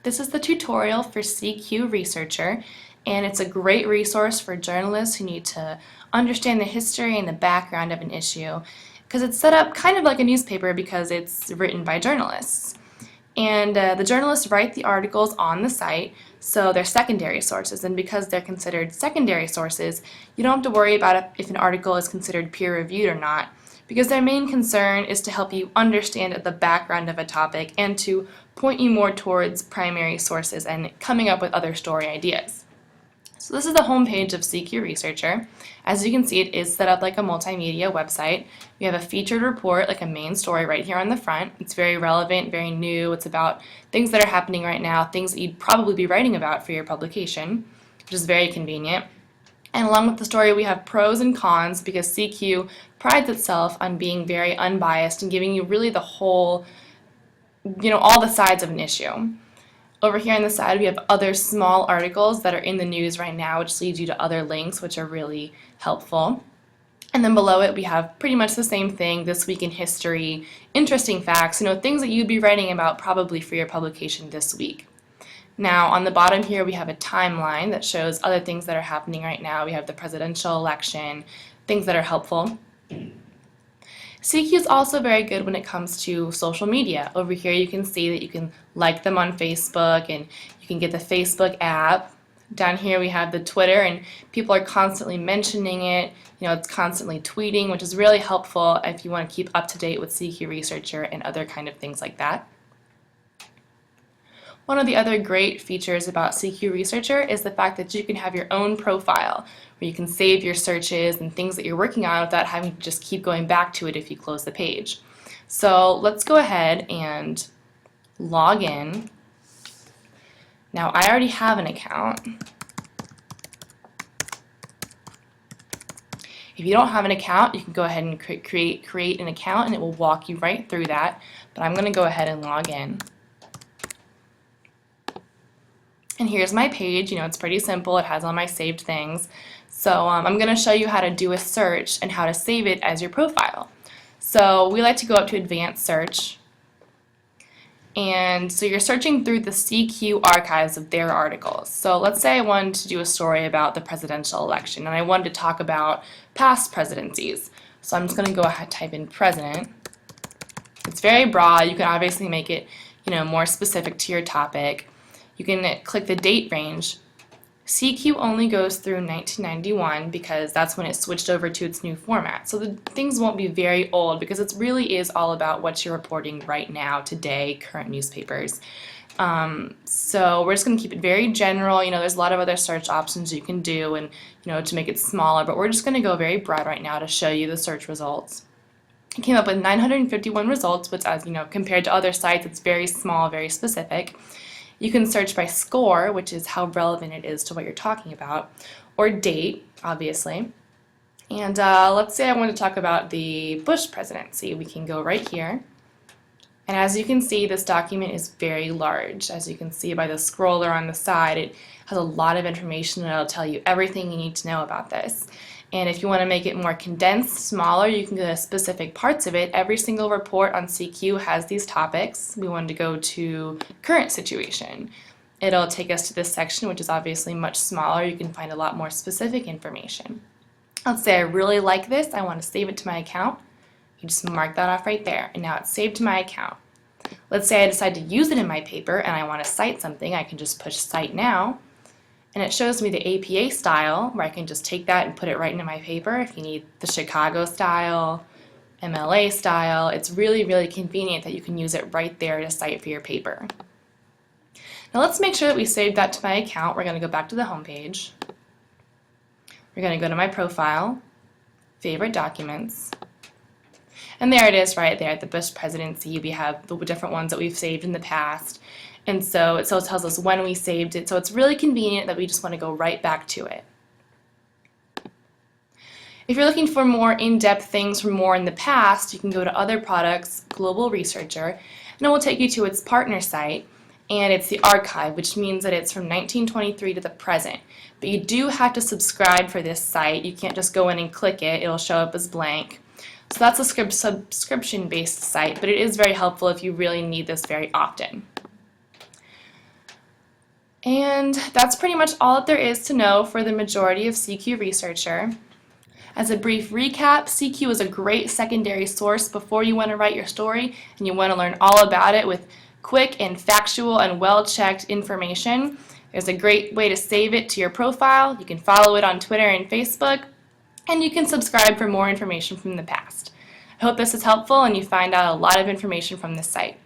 This is the tutorial for CQ Researcher, and it's a great resource for journalists who need to understand the history and the background of an issue, because it's set up kind of like a newspaper because it's written by journalists. And the journalists write the articles on the site, so they're secondary sources, and because they're considered secondary sources, you don't have to worry about if an article is considered peer-reviewed or not, because their main concern is to help you understand the background of a topic and to point you more towards primary sources and coming up with other story ideas. So this is the home page of CQ Researcher. As you can see, it is set up like a multimedia website. We have a featured report, like a main story right here on the front. It's very relevant, very new. It's about things that are happening right now, things that you'd probably be writing about for your publication, which is very convenient. And along with the story, we have pros and cons because CQ prides itself on being very unbiased and giving you really the whole, all the sides of an issue. Over here on the side, we have other small articles that are in the news right now, which leads you to other links, which are really helpful. And then below it, we have pretty much the same thing, this week in history, interesting facts, things that you'd be writing about probably for your publication this week. Now, on the bottom here, we have a timeline that shows other things that are happening right now. We have the presidential election, things that are helpful. CQ is also very good when it comes to social media. Over here you can see that you can like them on Facebook and you can get the Facebook app. Down here we have the Twitter, and people are constantly mentioning it. It's constantly tweeting, which is really helpful if you want to keep up to date with CQ Researcher and other kind of things like that. One of the other great features about CQ Researcher is the fact that you can have your own profile where you can save your searches and things that you're working on without having to just keep going back to it if you close the page. So let's go ahead and log in. Now I already have an account. If you don't have an account, you can go ahead and create an account and it will walk you right through that, but I'm going to go ahead and log in. And here's my page. It's pretty simple. It has all my saved things. So I'm going to show you how to do a search and how to save it as your profile. So we like to go up to advanced search. And so you're searching through the CQ archives of their articles. So let's say I wanted to do a story about the presidential election and I wanted to talk about past presidencies. So I'm just going to go ahead and type in president. It's very broad. You can obviously make it, more specific to your topic. You can click the date range. CQ only goes through 1991 because that's when it switched over to its new format. So the things won't be very old because it really is all about what you're reporting right now, today, current newspapers. So we're just going to keep it very general. There's a lot of other search options you can do and, to make it smaller, but we're just going to go very broad right now to show you the search results. It came up with 951 results, which as compared to other sites, it's very small, very specific. You can search by score, which is how relevant it is to what you're talking about, or date, obviously. And let's say I want to talk about the Bush presidency. We can go right here. And as you can see, this document is very large. As you can see by the scroller on the side, it has a lot of information and it'll tell you everything you need to know about this. And if you want to make it more condensed, smaller, you can go to specific parts of it. Every single report on CQ has these topics. We wanted to go to current situation. It'll take us to this section, which is obviously much smaller. You can find a lot more specific information. Let's say I really like this. I want to save it to my account. You just mark that off right there, and now it's saved to my account. Let's say I decide to use it in my paper and I want to cite something. I can just push Cite Now. And it shows me the APA style, where I can just take that and put it right into my paper. If you need the Chicago style, MLA style, it's really, really convenient that you can use it right there to cite for your paper. Now let's make sure that we saved that to my account. We're going to go back to the home page. We're going to go to my profile, favorite documents, and there it is right there, the Bush presidency. We have the different ones that we've saved in the past. And so it tells us when we saved it, so it's really convenient that we just want to go right back to it. If you're looking for more in-depth things from more in the past, you can go to Other Products, Global Researcher, and it will take you to its partner site, and it's the archive, which means that it's from 1923 to the present. But you do have to subscribe for this site. You can't just go in and click it. It'll show up as blank. So that's a subscription-based site, but it is very helpful if you really need this very often. And that's pretty much all that there is to know for the majority of CQ Researcher. As a brief recap, CQ is a great secondary source before you want to write your story and you want to learn all about it with quick and factual and well-checked information. There's a great way to save it to your profile. You can follow it on Twitter and Facebook, and you can subscribe for more information from the past. I hope this is helpful and you find out a lot of information from this site.